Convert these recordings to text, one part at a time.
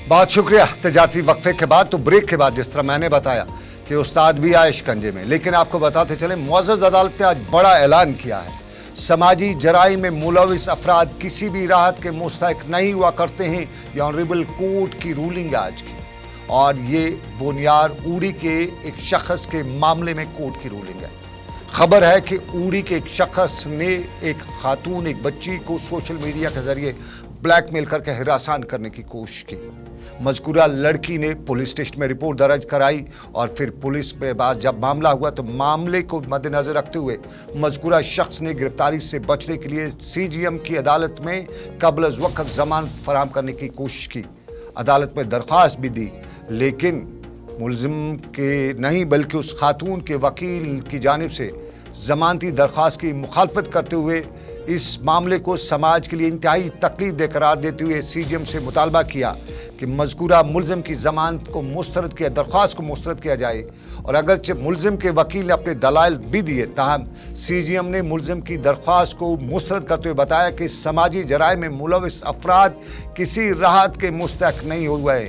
बहुत शुक्रिया। तजारती वक्फे के बाद तो ब्रेक के बाद जिस तरह मैंने बताया कि उस्ताद भी आए शिकंजे में, लेकिन आपको बताते चले मुअज़्ज़ज़ अदालत ने आज बड़ा ऐलान किया है। समाजी जराइम में मुलविस अफराद किसी भी राहत के मुस्तहिक नहीं हुआ करते हैं। ये ऑनरेबल कोर्ट की रूलिंग है आज की, और ये बोनियार उड़ी के एक शख्स के मामले में कोर्ट की रूलिंग है। खबर है कि उड़ी के एक शख्स ने एक खातून, एक बच्ची को सोशल मीडिया के जरिए ब्लैकमेल करके हिरासान करने की कोशिश की। मज़कूरा लड़की ने पुलिस स्टेशन में रिपोर्ट दर्ज कराई, और फिर पुलिस में बाद जब मामला हुआ तो मामले को मद्देनजर रखते हुए मज़कूरा शख्स ने गिरफ्तारी से बचने के लिए सीजीएम की अदालत में कबल अज़ वक़्त ज़मानत फराहम करने की कोशिश की। अदालत में दरख्वास्त भी दी, लेकिन मुलजिम के नहीं बल्कि उस खातून के वकील की जानिब से ज़मानती दरख्वास्त की मुखालफत करते हुए इस मामले को समाज के लिए इंतहाई तकलीफदेह करार देते हुए सीजीएम से मुतालबा किया कि मज़कूरा मुलजिम की ज़मानत को मुस्तरद किया, दरख्वास्त को मुस्तरद किया जाए। और अगरचे मुलजिम के वकील ने अपने दलाइल भी दिए, ताहम सीजीएम ने मुलजिम की दरख्वास्त को मुस्तरद करते हुए बताया कि समाजी जराइम में मुलविस अफराद किसी राहत के मुस्तहिक नहीं हुए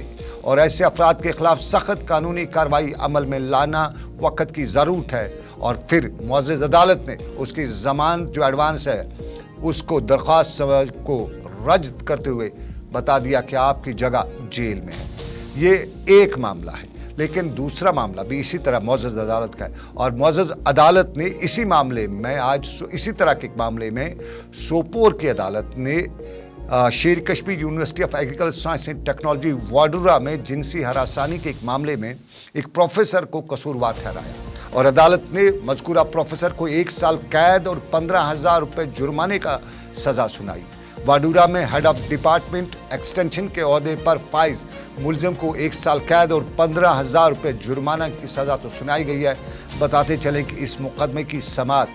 और ऐसे अफराद के खिलाफ सख्त कानूनी कार्रवाई अमल में लाना वक़्त की ज़रूरत है। और फिर मुअज़्ज़ज़ अदालत ने उसकी ज़मानत जो एडवांस है उसको दरख्वास्त को रद्द करते हुए बता दिया कि आपकी जगह जेल में है। ये एक मामला है, लेकिन दूसरा मामला भी इसी तरह मुअज़्ज़ज़ अदालत का है, और मुअज़्ज़ज़ अदालत ने इसी मामले में आज इसी तरह के एक मामले में सोपोर की अदालत ने Sher Kashmir university of agriculture science and technology Wadura में जिनसी हरासानी के एक मामले में एक प्रोफेसर को कसूरवार ठहराया, और अदालत ने मज़कूरा प्रोफेसर को 1 साल कैद और 15,000 रुपये जुर्माने का सज़ा सुनाई। वाडूरा में हेड ऑफ डिपार्टमेंट एक्सटेंशन के ओहदे पर फाइज मुलजिम को 1 साल कैद और 15,000 रुपये जुर्माना की सज़ा तो सुनाई गई है। बताते चलें कि इस मुकदमे की समाअत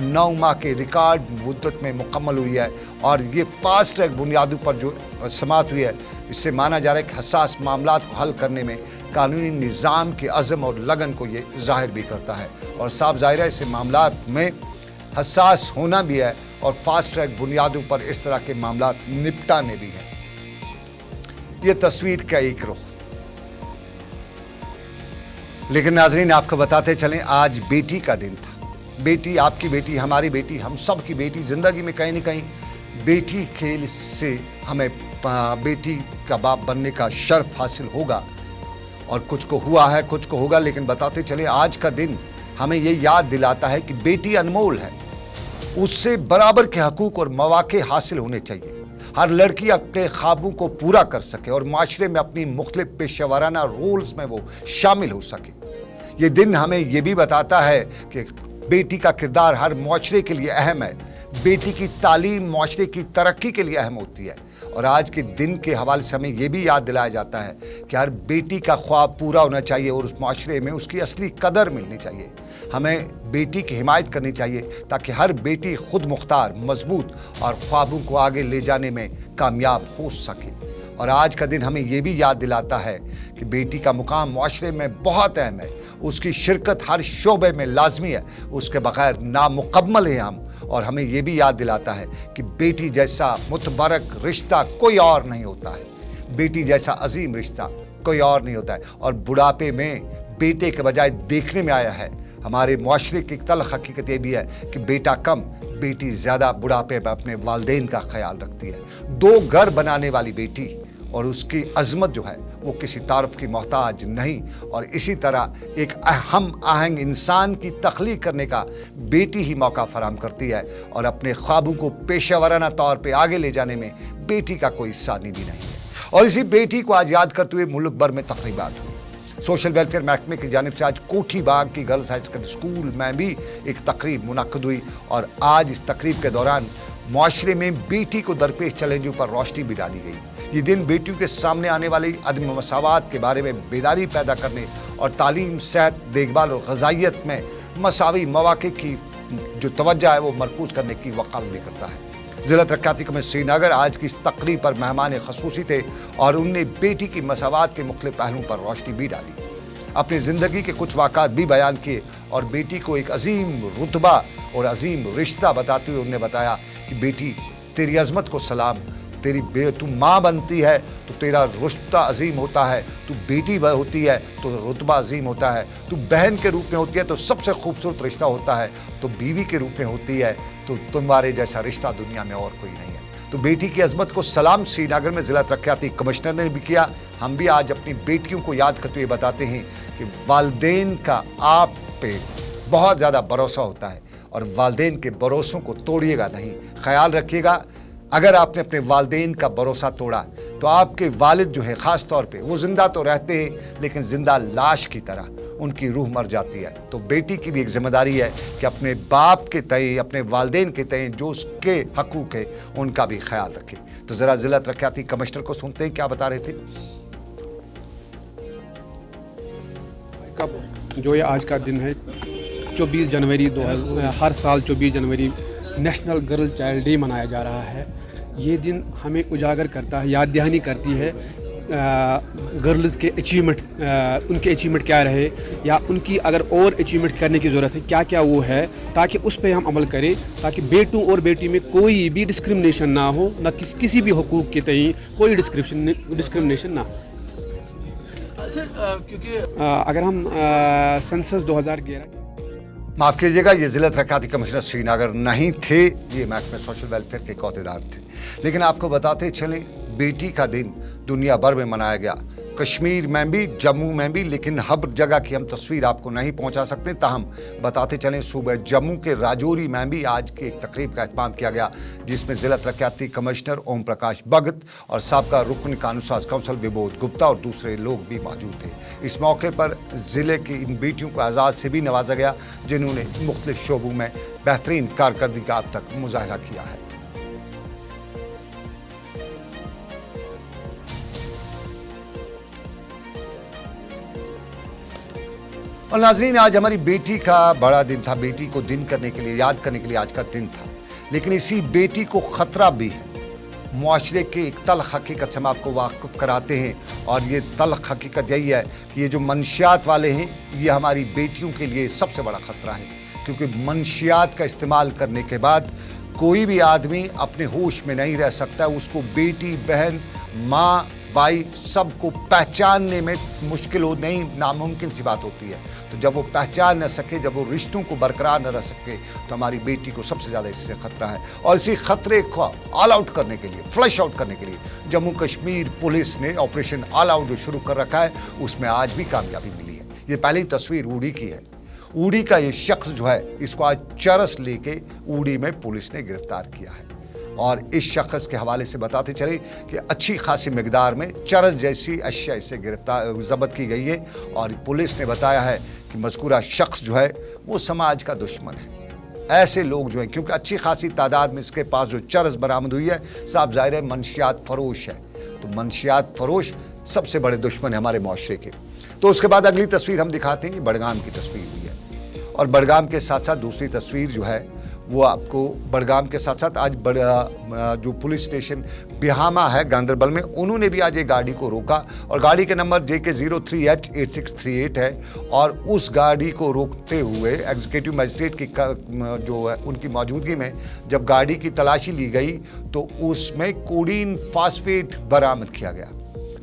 9 माह के रिकॉर्ड मुद्दत में मुकम्मल हुई है, और ये फास्ट ट्रैक बुनियादों पर जो समाअत हुई है इससे माना जा रहा है कि हसास मामलात को हल करने में कानूनी निज़ाम के अज़म और लगन को ये ज़ाहिर भी करता है, और साफ ज़ाहिर है इससे मामलात में हसास होना भी है और फास्ट ट्रैक बुनियादों पर इस तरह के मामलात निपटाने भी हैं। ये तस्वीर का एक रुख। लेकिन नाज़रीन, आपको बताते चलें आज बेटी का दिन था। बेटी, आपकी बेटी, हमारी बेटी, हम सब की बेटी। ज़िंदगी में कहीं न कहीं बेटी खेल से हमें बेटी का बाप बनने का शर्फ हासिल होगा, और कुछ को हुआ है, कुछ को होगा। लेकिन बताते चले आज का दिन हमें ये याद दिलाता है कि बेटी अनमोल है, उससे बराबर के हकूक़ और मौक़े हासिल होने चाहिए। हर लड़की अपने ख्वाबों को पूरा कर सके और माशरे में अपनी मुख्तलिफ पेशेवराना रोल्स में वो शामिल हो सके। ये दिन हमें ये भी बताता है कि बेटी का किरदार हर माशरे के लिए अहम है। बेटी की तालीम माशरे की तरक्की के लिए अहम होती है, और आज के दिन के हवाले से हमें यह भी याद दिलाया जाता है कि हर बेटी का ख्वाब पूरा होना चाहिए और उस माशरे में उसकी असली कदर मिलनी चाहिए। हमें बेटी की हिमायत करनी चाहिए ताकि हर बेटी खुद मुख्तार, मजबूत और ख्वाबों को आगे ले जाने में कामयाब हो सके। और आज का दिन हमें यह भी याद दिलाता है कि बेटी का मुकाम माशरे में बहुत अहम है, उसकी शिरकत हर शोबे में लाजमी है, उसके बगैर नामुकम्मल है हम। और हमें यह भी याद दिलाता है कि बेटी जैसा मुतबरक रिश्ता कोई और नहीं होता है, बेटी जैसा अजीम रिश्ता कोई और नहीं होता है। और बुढ़ापे में बेटे के बजाय देखने में आया है हमारे मुआशरे की तल्ख हकीकत ये भी है कि बेटा कम, बेटी ज़्यादा बुढ़ापे में अपने वालिदैन का ख्याल रखती है। 2 घर बनाने वाली बेटी और उसकी अजमत जो है वो किसी तारफ़ की मोहताज नहीं, और इसी तरह एक अहम आहंग इंसान की तख्लीक करने का बेटी ही मौका फराहम करती है, और अपने ख्वाबों को पेशेवराना तौर पे आगे ले जाने में बेटी का कोई सानी भी नहीं है। और इसी बेटी को आज याद करते हुए मुल्क भर में तकरीबात हुई। सोशल वेलफेयर महकमे की जानिब से आज कोठी बाग की गर्ल्स हाई सेकेंडरी स्कूल में भी एक तकरीब मुनक्कद हुई, और आज इस तकरीब के दौरान माशरे में बेटी को दरपेश चैलेंजों पर रोशनी भी डाली गई। ये दिन बेटियों के सामने आने वाली अदम मसावात के बारे में बेदारी पैदा करने और तालीम, सेहत, देखभाल और ग़िज़ाइयत में मसावी मौक़े की जो तवज्जो है वो मरकूज़ करने की वकालत भी करता है। ज़िला तरक्याती कमेटी श्रीनगर आज की इस तकरीब पर मेहमान ख़ुसूसी थे, और उनने बेटी की मसावात के मुख्तलिफ पहलुओं पर रोशनी भी डाली, अपनी ज़िंदगी के कुछ वाक़ात भी बयान किए, और बेटी को एक अजीम रुतबा और अजीम रिश्ता बताते हुए उन्होंने बताया कि बेटी तेरी अज़मत को सलाम, तू माँ बनती है तो तेरा रुतबा अजीम होता है, तू बेटी होती है तो रुतबा अजीम होता है, तू बहन के रूप में होती है तो सबसे खूबसूरत रिश्ता होता है, तो बीवी के रूप में होती है तो तुम्हारे जैसा रिश्ता दुनिया में और कोई नहीं है। तो बेटी की अजमत को सलाम श्रीनगर में ज़िला तरक्याती कमिश्नर ने भी किया। हम भी आज अपनी बेटियों को याद करते हुए बताते हैं कि वालिदैन का आप पे बहुत ज़्यादा भरोसा होता है और वालिदैन के भरोसों को तोड़िएगा नहीं। ख्याल रखिएगा, अगर आपने अपने वालिदैन का भरोसा तोड़ा तो आपके वालिद जो है ख़ास तौर पे वो ज़िंदा तो रहते हैं लेकिन ज़िंदा लाश की तरह उनकी रूह मर जाती है। तो बेटी की भी एक जिम्मेदारी है कि अपने बाप के तय, अपने वालिदैन के तय जो उसके हकूक़ है उनका भी ख्याल रखे। तो ज़रा ज़िला तरक्याती कमिश्नर को सुनते हैं क्या बता रहे थे। जो ये आज का दिन है 24 जनवरी हर साल 24 जनवरी नेशनल गर्ल चाइल्ड डे मनाया जा रहा है। ये दिन हमें उजागर करता है, याद दहानी करती है गर्ल्स के अचीवमेंट, उनके अचीवमेंट क्या रहे या उनकी अगर और अचीवमेंट करने की ज़रूरत है क्या क्या वो है, ताकि उस पर हम अमल करें, ताकि बेटों और बेटी में कोई भी डिस्क्रिमिनेशन ना हो, ना किसी भी हुकूक के तय कोई डिस्क्रिमिनेशन ना हो। क्योंकि अगर हम सेंसस 2011 माफ़ कीजिएगा, ये ज़िला तरक्याती कमिश्नर श्रीनगर नहीं थे, ये महकमे सोशल वेलफेयर के अहदेदार थे। लेकिन आपको बताते चलें बेटी का दिन दुनिया भर में मनाया गया, कश्मीर में भी, जम्मू में भी, लेकिन हर जगह की हम तस्वीर आपको नहीं पहुंचा सकते। ताहम बताते चलें सूबे जम्मू के राजौरी में भी आज की एक तकरीब का एहतमाम किया गया जिसमें ज़िला तरक्याती कमिश्नर ओम प्रकाश भगत और साबका रुकन कानून साज कौंसल विबोध गुप्ता और दूसरे लोग भी मौजूद थे। इस मौके पर ज़िले की इन बेटियों को एजाज़ से भी नवाजा गया जिन्होंने मुख्तलिफ शोबों में बेहतरीन कारकर्दगी का अब तक मुजाहरा किया है। और नाज़रीन, आज हमारी बेटी का बड़ा दिन था, बेटी को दिन करने के लिए, याद करने के लिए आज का दिन था। लेकिन इसी बेटी को ख़तरा भी है। मुआशरे के एक तल्ख़ हकीकत से हम आपको वाक़िफ़ कराते हैं और ये तल्ख़ हकीकत यही है कि ये जो मंशियात वाले हैं ये हमारी बेटियों के लिए सबसे बड़ा ख़तरा है, क्योंकि मंशियात का इस्तेमाल करने के बाद कोई भी आदमी अपने होश में नहीं रह सकता। उसको बेटी, बहन, माँ, भाई सबको पहचानने में मुश्किल हो, नहीं, नामुमकिन सी बात होती है। तो जब वो पहचान न सके, जब वो रिश्तों को बरकरार न रह सके, तो हमारी बेटी को सबसे ज़्यादा इससे ख़तरा है। और इसी ख़तरे को ऑल आउट करने के लिए, फ्लश आउट करने के लिए जम्मू कश्मीर पुलिस ने ऑपरेशन ऑल आउट जो शुरू कर रखा है उसमें आज भी कामयाबी मिली है। ये पहली तस्वीर उड़ी की है। उड़ी का ये शख्स जो है इसको आज चरस लेके उड़ी में पुलिस ने गिरफ्तार किया है और इस शख्स के हवाले से बताते चले कि अच्छी खासी मिकदार में चरस जैसी अशिया इसे ज़ब्त की गई है और पुलिस ने बताया है कि मज़कूरा शख्स जो है वो समाज का दुश्मन है। ऐसे लोग जो हैं, क्योंकि अच्छी खासी तादाद में इसके पास जो चरस बरामद हुई है, साफ ज़ाहिर है मंशियात फ़रोश है। तो मंशियात फ़रोश सबसे बड़े दुश्मन है हमारे मुआशरे के। तो उसके बाद अगली तस्वीर हम दिखाते हैं, बड़गाम की तस्वीर हुई है और बड़गाम के साथ साथ दूसरी तस्वीर जो है वो आपको बड़गाम के साथ साथ आज जो पुलिस स्टेशन बिहामा है गांदरबल में, उन्होंने भी आज एक गाड़ी को रोका और गाड़ी के नंबर JK 03H8638 है और उस गाड़ी को रोकते हुए एग्जीक्यूटिव मजिस्ट्रेट की जो है उनकी मौजूदगी में जब गाड़ी की तलाशी ली गई तो उसमें कोडीन फास्फेट बरामद किया गया।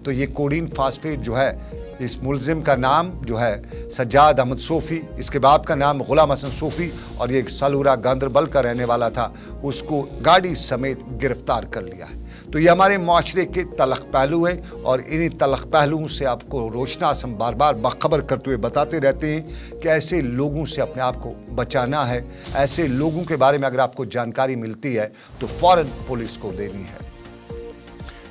तो ये कोडीन फास्फेट जो है, इस मुलजिम का नाम जो है सज्जाद अहमद सोफ़ी, इसके बाप का नाम गुलाम हसन सोफ़ी और ये सालूरा गांदरबल का रहने वाला था, उसको गाड़ी समेत गिरफ्तार कर लिया है। तो ये हमारे मुआशरे के तलख़ पहलू हैं और इन्हीं तलख़ पहलुओं से आपको रोशनास हम बार बार बाखबर करते हुए बताते रहते हैं कि ऐसे लोगों से अपने आप को बचाना है। ऐसे लोगों के बारे में अगर आपको जानकारी मिलती है तो फ़ौरन पुलिस को देनी है।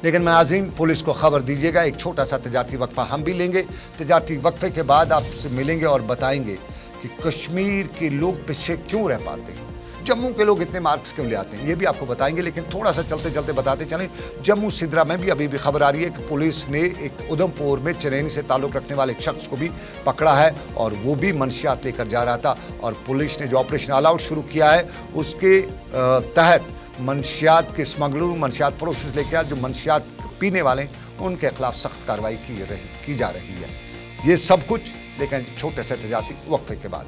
लेकिन नाज़रीन, पुलिस को खबर दीजिएगा। एक छोटा सा तजारती वक्फा हम भी लेंगे। तजारती वक्फे के बाद आपसे मिलेंगे और बताएंगे कि कश्मीर के लोग पीछे क्यों रह पाते हैं, जम्मू के लोग इतने मार्क्स क्यों ले आते हैं, ये भी आपको बताएंगे। लेकिन थोड़ा सा चलते चलते बताते चलें, जम्मू सिद्रा में भी अभी भी खबर आ रही है कि पुलिस ने एक उधमपुर में चनैनी से ताल्लुक़ रखने वाले एक शख्स को भी पकड़ा है और वो भी मंशियात लेकर जा रहा था और पुलिस ने जो ऑपरेशन ऑल आउट शुरू किया है उसके तहत मंशियात के स्मगलर, मंशियात फरोश लेके आ जो मंशियात पीने वाले उनके खिलाफ सख्त कार्रवाई की जा रही है। ये सब कुछ लेकिन छोटे से तजारती वक्फे के बाद।